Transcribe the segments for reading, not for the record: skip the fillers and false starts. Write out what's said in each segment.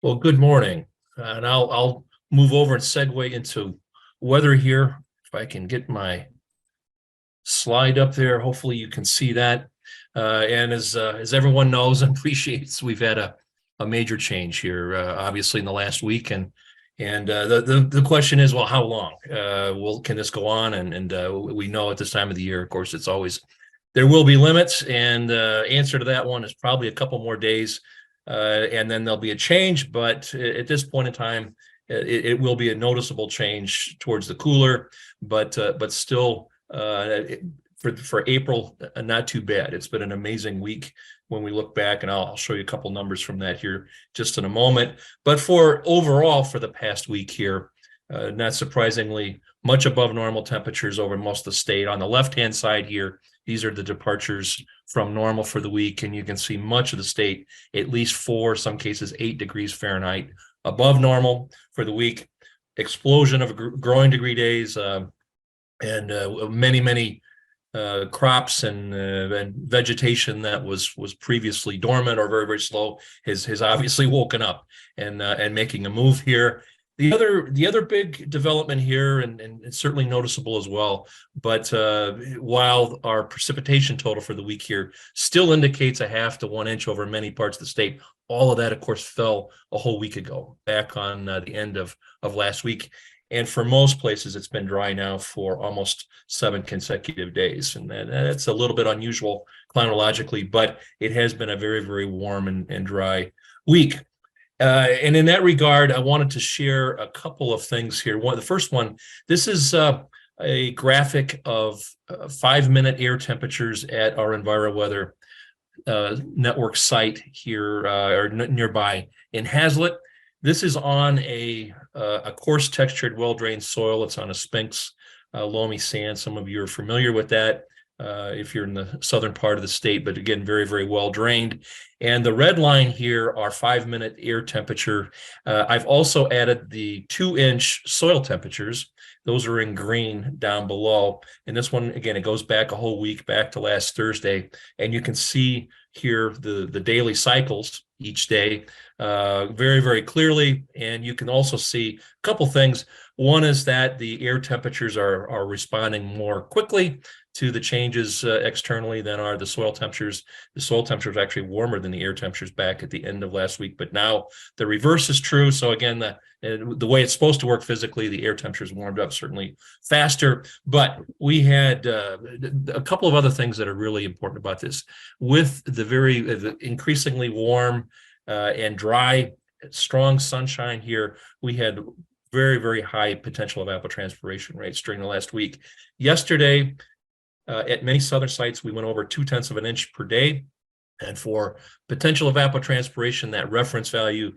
Well, good morning. And I'll move over and segue into weather here. If I can get my slide up there, hopefully you can see that. And as everyone knows and appreciates, we've had a major change here, obviously in the last week, and the question is, well, how long? Can this go on? And we know at this time of the year, of course, it's always there will be limits, and the answer to that one is probably a couple more days, and then there'll be a change. But at this point in time, it will be a noticeable change towards the cooler, but still for April, not too bad. It's been an amazing week when we look back, and I'll show you a couple numbers from that here just in a moment. But for overall, for the past week here, not surprisingly, much above normal temperatures over most of the state. On the left-hand side here, these are the departures from normal for the week, and you can see much of the state, at least 4, some cases 8 degrees Fahrenheit above normal for the week. Explosion of growing degree days, and many crops and vegetation that was previously dormant or very slow has obviously woken up and making a move here. The other big development here, and it's certainly noticeable as well, but while our precipitation total for the week here still indicates a half to 1 inch over many parts of the state, all of that, of course, fell a whole week ago, back on the end of last week. And for most places, it's been dry now for almost 7 consecutive days. And that's a little bit unusual climatologically, but it has been a very warm and dry week. And in that regard, I wanted to share a couple of things here. The first one, this is a graphic of 5-minute air temperatures at our EnviroWeather network site here or nearby in Hazlet. This is on a coarse textured, well-drained soil. It's on a Sphinx loamy sand. Some of you are familiar with that if you're in the southern part of the state, but again, very well drained. And the red line here are 5-minute air temperature. I've also added the 2-inch soil temperatures. Those are in green down below. And this one, again, it goes back a whole week, back to last Thursday. And you can see here the daily cycles each day very clearly. And you can also see a couple things. One is that the air temperatures are responding more quickly to the changes externally than are the soil temperatures. The soil temperature is actually warmer than the air temperatures back at the end of last week, but now the reverse is true. So again, the way it's supposed to work physically, the air temperatures warmed up certainly faster. But we had a couple of other things that are really important about this. With the increasingly warm and dry, strong sunshine here, we had very high potential evapotranspiration rates during the last week. Yesterday, at many southern sites, we went over 0.2 of an inch per day. And for potential evapotranspiration, that reference value,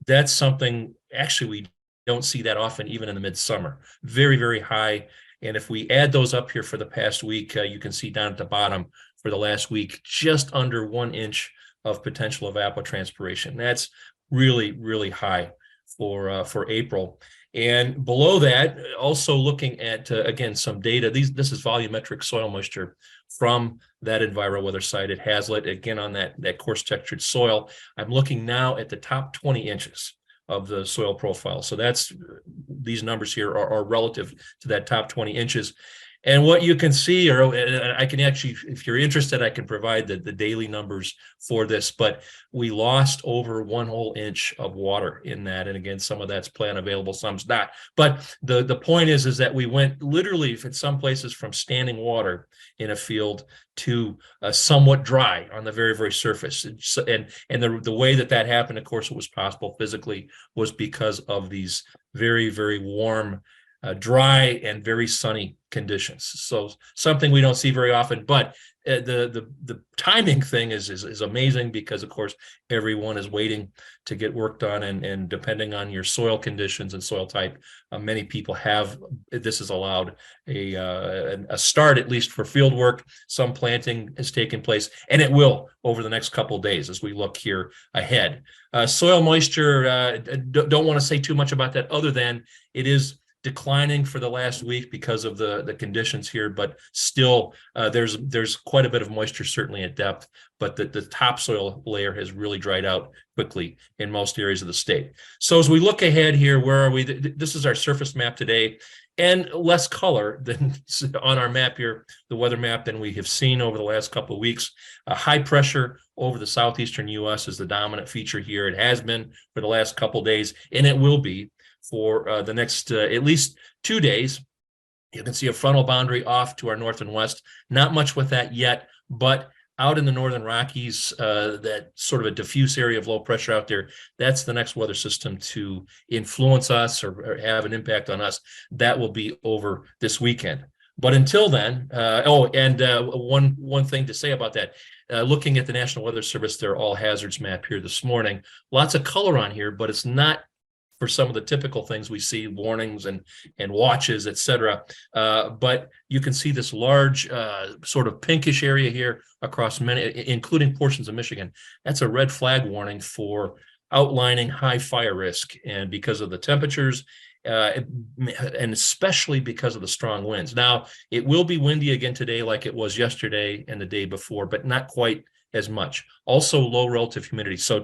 that's something actually we don't see that often, even in the midsummer. Very high. And if we add those up here for the past week, you can see down at the bottom for the last week, just under 1 inch of potential evapotranspiration. That's really high for April. And below that, also looking at, again, some data. This is volumetric soil moisture from that EnviroWeather site at Hazlet, again, on that coarse textured soil. I'm looking now at the top 20 inches of the soil profile. So these numbers here are relative to that top 20 inches. And what you can see, or I can actually, if you're interested, I can provide the daily numbers for this, but we lost over 1 whole inch of water in that. And again, some of that's plant available, some's not. But the point is that we went literally, in some places, from standing water in a field to somewhat dry on the very surface. And the way that happened, of course, it was possible physically, was because of these very warm, dry and very sunny conditions. So something we don't see very often, but the timing thing is amazing, because of course everyone is waiting to get work done, and depending on your soil conditions and soil type, many people this has allowed a start, at least for field work. Some planting has taken place, and it will over the next couple of days as we look here ahead. Soil moisture, don't want to say too much about that, other than it is declining for the last week because of the conditions here, but still there's quite a bit of moisture certainly at depth, but the topsoil layer has really dried out quickly in most areas of the state. So as we look ahead here, where are we? This is our surface map today, and less color than on our map here, the weather map, than we have seen over the last couple of weeks. High pressure over the southeastern U.S. is the dominant feature here. It has been for the last couple of days, and it will be for the next at least 2 days. You can see a frontal boundary off to our north and west. Not much with that yet, but out in the northern Rockies, that sort of a diffuse area of low pressure out there, that's the next weather system to influence us or have an impact on us. That will be over this weekend. But until then, one thing to say about that, looking at the National Weather Service, their all hazards map here this morning, lots of color on here, but it's not for some of the typical things we see, warnings and watches, et cetera. But you can see this large sort of pinkish area here across many, including portions of Michigan. That's a red flag warning for outlining high fire risk. And because of the temperatures, and especially because of the strong winds. Now, it will be windy again today like it was yesterday and the day before, but not quite as much. Also low relative humidity. So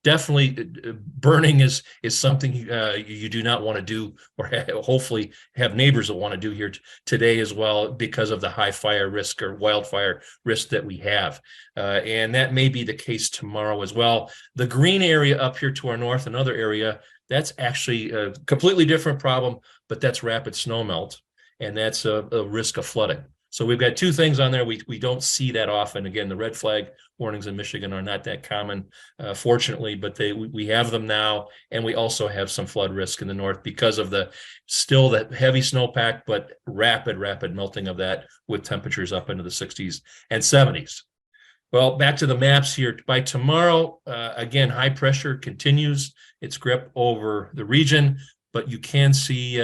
definitely burning is something you do not want to do, or hopefully have neighbors that want to do here today as well, because of the high fire risk or wildfire risk that we have. And that may be the case tomorrow as well. The green area up here to our north, another area, that's actually a completely different problem, but that's rapid snowmelt, and that's a risk of flooding. So we've got two things on there. We don't see that often. Again, the red flag warnings in Michigan are not that common, fortunately, but we have them now, and we also have some flood risk in the north because of the heavy snowpack, but rapid melting of that, with temperatures up into the 60s and 70s. Well, back to the maps here. By tomorrow, again, high pressure continues its grip over the region, but you can see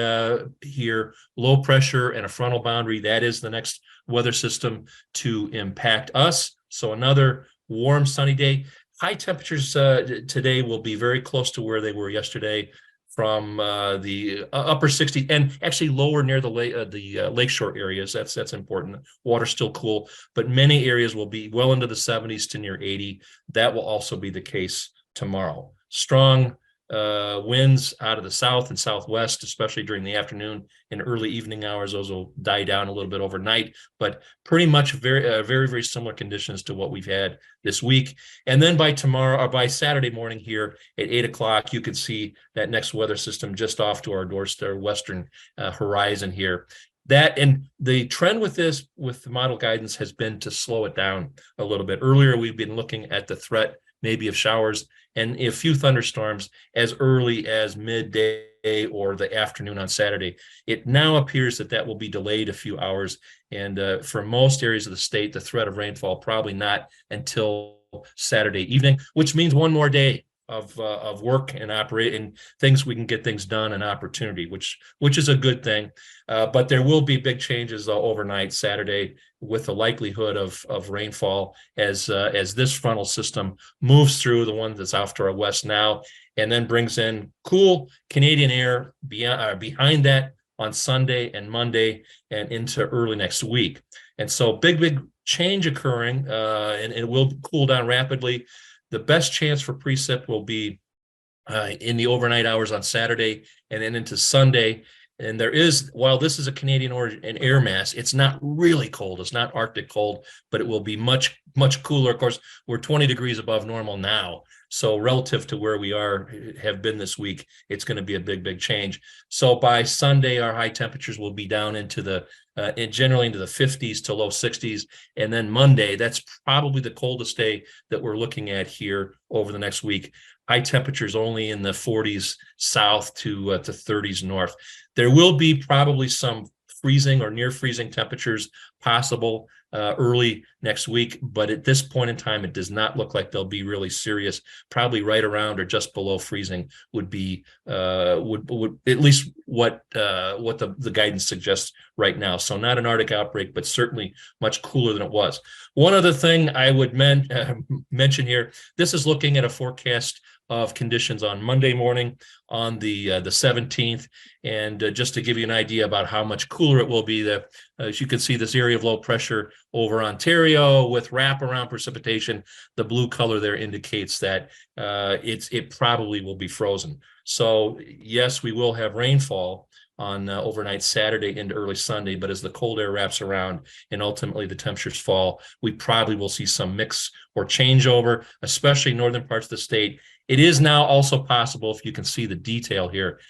here low pressure and a frontal boundary. That is the next weather system to impact us. So another warm, sunny day. High temperatures today will be very close to where they were yesterday, from the upper 60s, and actually lower near the lakeshore areas. That's important. Water's still cool, but many areas will be well into the 70s to near 80. That will also be the case tomorrow. Strong winds out of the south and southwest, especially during the afternoon and early evening hours. Those will die down a little bit overnight, but pretty much very similar conditions to what we've had this week. And then by tomorrow, or by Saturday morning here at 8 o'clock, you can see that next weather system just off to our doorstep, western horizon here. That, and the trend with this, with the model guidance, has been to slow it down a little bit. Earlier, we've been looking at the threat maybe of showers and a few thunderstorms as early as midday or the afternoon on Saturday. It now appears that will be delayed a few hours, and for most areas of the state, the threat of rainfall probably not until Saturday evening, which means one more day of work and operating things. We can get things done, and opportunity, which is a good thing. But there will be big changes overnight Saturday, with the likelihood of rainfall as this frontal system moves through, the one that's off to our west now, and then brings in cool Canadian air behind that on Sunday and Monday and into early next week. And so big change occurring, and it will cool down rapidly. The best chance for precip will be in the overnight hours on Saturday and then into Sunday. And there is, while this is a Canadian origin and air mass, it's not really cold. It's not Arctic cold, but it will be much cooler. Of course, we're 20 degrees above normal now. So relative to where we have been this week, it's going to be a big change. So by Sunday, our high temperatures will be down into generally into the 50s to low 60s. And then Monday, that's probably the coldest day that we're looking at here over the next week. High temperatures only in the 40s south to 30s north. There will be probably some freezing or near freezing temperatures possible early next week. But at this point in time, it does not look like they'll be really serious. Probably right around or just below freezing would be would at least what the guidance suggests right now. So not an Arctic outbreak, but certainly much cooler than it was. One other thing I would mention here, this is looking at a forecast of conditions on Monday morning on the 17th. And just to give you an idea about how much cooler it will be, as you can see, this area of low pressure over Ontario with wraparound precipitation, the blue color there indicates that it probably will be frozen. So yes, we will have rainfall on overnight Saturday into early Sunday, but as the cold air wraps around and ultimately the temperatures fall, we probably will see some mix or changeover, especially northern parts of the state. It is now also possible, if you can see the detail here,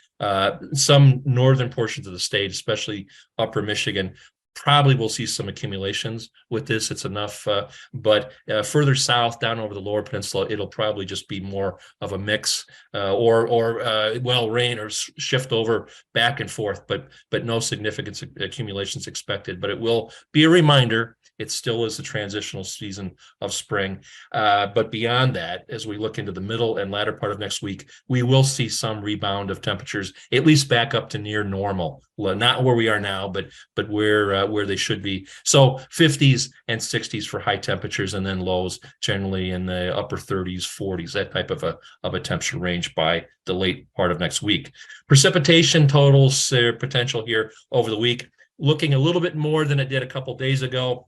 some northern portions of the state, especially upper Michigan, probably will see some accumulations with this. It's enough, but further south down over the lower peninsula, it'll probably just be more of a mix or rain or shift over back and forth, but no significant accumulations expected. But it will be a reminder. It still is the transitional season of spring. But beyond that, as we look into the middle and latter part of next week, we will see some rebound of temperatures, at least back up to near normal. Not where we are now, but where they should be. So 50s and 60s for high temperatures, and then lows generally in the upper 30s, 40s, that type of a temperature range by the late part of next week. Precipitation totals potential here over the week, looking a little bit more than it did a couple days ago.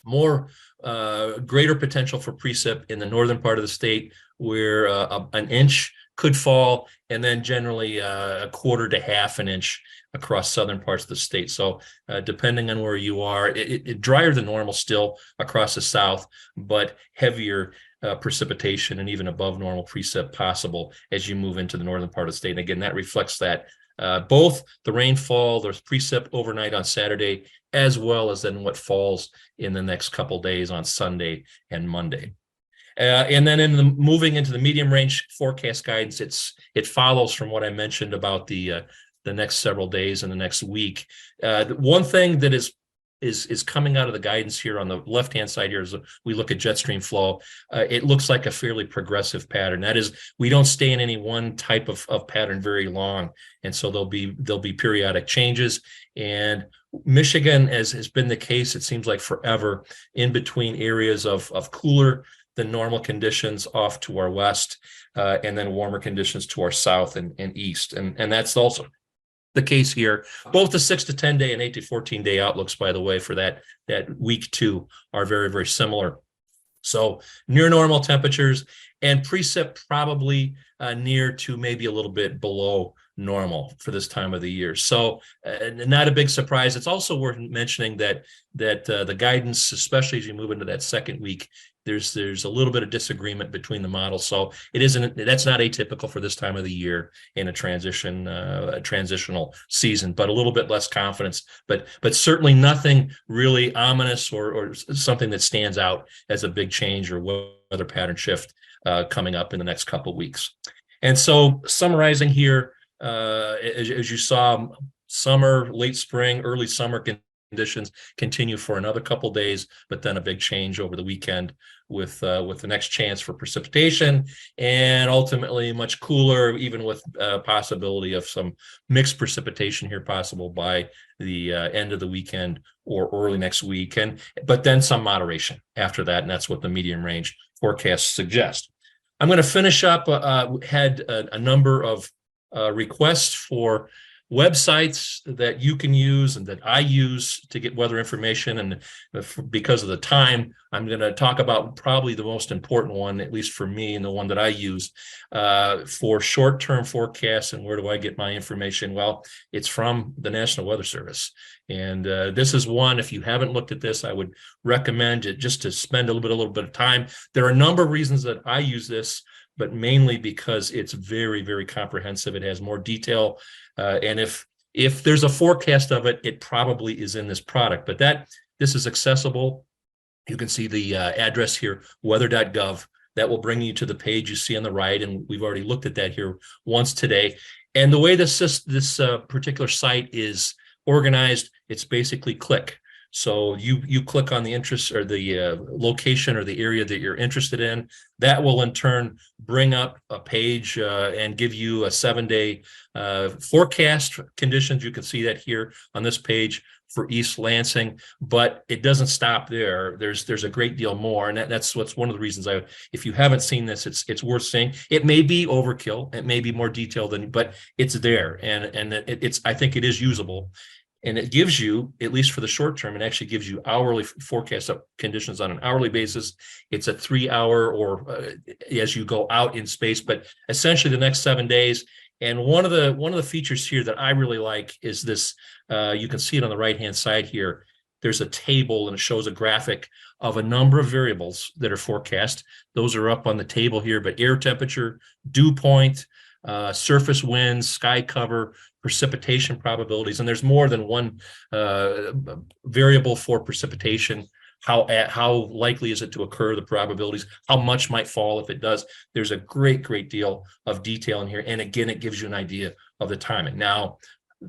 More greater potential for precip in the northern part of the state, where an inch could fall, and then generally a quarter to half an inch across southern parts of the state. So depending on where you are, it drier than normal still across the south, but heavier precipitation and even above normal precip possible as you move into the northern part of the state. And again, that reflects that both the rainfall, there's precip overnight on Saturday, as well as then what falls in the next couple days on Sunday and Monday. And then moving into the medium range forecast guidance, it follows from what I mentioned about the next several days and the next week. One thing that is coming out of the guidance here on the left-hand side here as we look at jet stream flow, it looks like a fairly progressive pattern. That is, we don't stay in any one type of pattern very long, and so there'll be periodic changes. And Michigan, as has been the case, it seems like forever, in between areas of cooler than normal conditions off to our west, and then warmer conditions to our south and east. And that's also the case here. Both the 6 to 10 day and 8 to 14 day outlooks, by the way, for that week 2 are very, very similar. So near normal temperatures, and precip probably near to maybe a little bit below normal for this time of the year. So not a big surprise. It's also worth mentioning that the guidance, especially as you move into that second week, there's a little bit of disagreement between the models. So that's not atypical for this time of the year in a transitional season, but a little bit less confidence, but certainly nothing really ominous or something that stands out as a big change or weather pattern shift coming up in the next couple of weeks. And so summarizing here, as you saw, summer, late spring, early summer conditions continue for another couple days, but then a big change over the weekend with the next chance for precipitation, and ultimately much cooler, even with possibility of some mixed precipitation here possible by the end of the weekend or early next week, but then some moderation after that, and that's what the medium range forecasts suggest. I'm going to finish up. Had a number of requests for websites that you can use and that I use to get weather information. And because of the time, I'm going to talk about probably the most important one, at least for me, and the one that I use for short-term forecasts. And where do I get my information? Well, it's from the National Weather Service. And this is one, if you haven't looked at this, I would recommend it just to spend a little bit of time. There are a number of reasons that I use this, but mainly because it's very, very comprehensive. It has more detail. And if there's a forecast of it, it probably is in this product. But this is accessible. You can see the address here, weather.gov. That will bring you to the page you see on the right. And we've already looked at that here once today. And the way this particular site is organized, it's basically click. So you click on the interest or the location or the area that you're interested in. That will in turn bring up a page and give you a 7-day forecast conditions. You can see that here on this page for East Lansing, but it doesn't stop there. There's a great deal more, and that's what's one of the reasons if you haven't seen this, it's worth seeing. It may be overkill, it may be more detailed but it's there, and it's I think it is usable. And it gives you, at least for the short term, it actually gives you hourly forecast of conditions on an hourly basis. It's a 3-hour or as you go out in space, but essentially the next 7 days. And one of the features here that I really like is this. You can see it on the right-hand side here. There's a table and it shows a graphic of a number of variables that are forecast. Those are up on the table here, but air temperature, dew point, surface winds, sky cover, precipitation probabilities, and there's more than one variable for precipitation. How likely is it to occur, the probabilities, how much might fall if it does. There's a great deal of detail in here, and again, it gives you an idea of the timing. Now,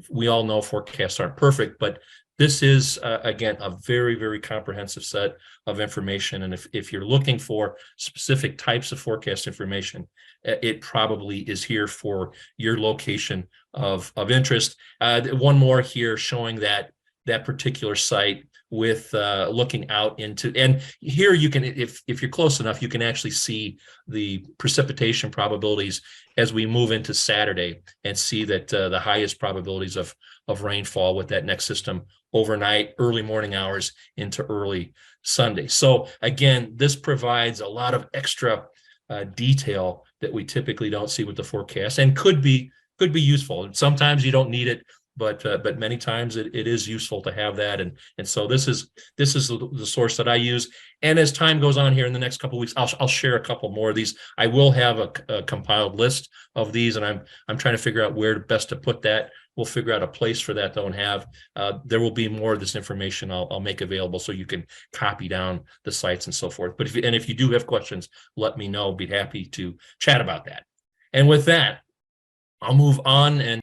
we all know forecasts aren't perfect, but this is again a very comprehensive set of information, and if you're looking for specific types of forecast information, it probably is here for your location of interest. One more here showing that particular site with looking out into, and here you can, if you're close enough, you can actually see the precipitation probabilities as we move into Saturday and see that the highest probabilities of rainfall with that next system overnight, early morning hours into early Sunday. So again, this provides a lot of extra detail that we typically don't see with the forecast, and could be useful. And sometimes you don't need it, but many times it is useful to have that. And so this is the source that I use. And as time goes on here in the next couple of weeks, I'll share a couple more of these. I will have a compiled list of these, and I'm trying to figure out where best to put that. We'll figure out a place for that, though, and have there will be more of this information I'll make available so you can copy down the sites and so forth. But if you do have questions, let me know. Be happy to chat about that. And with that, I'll move on and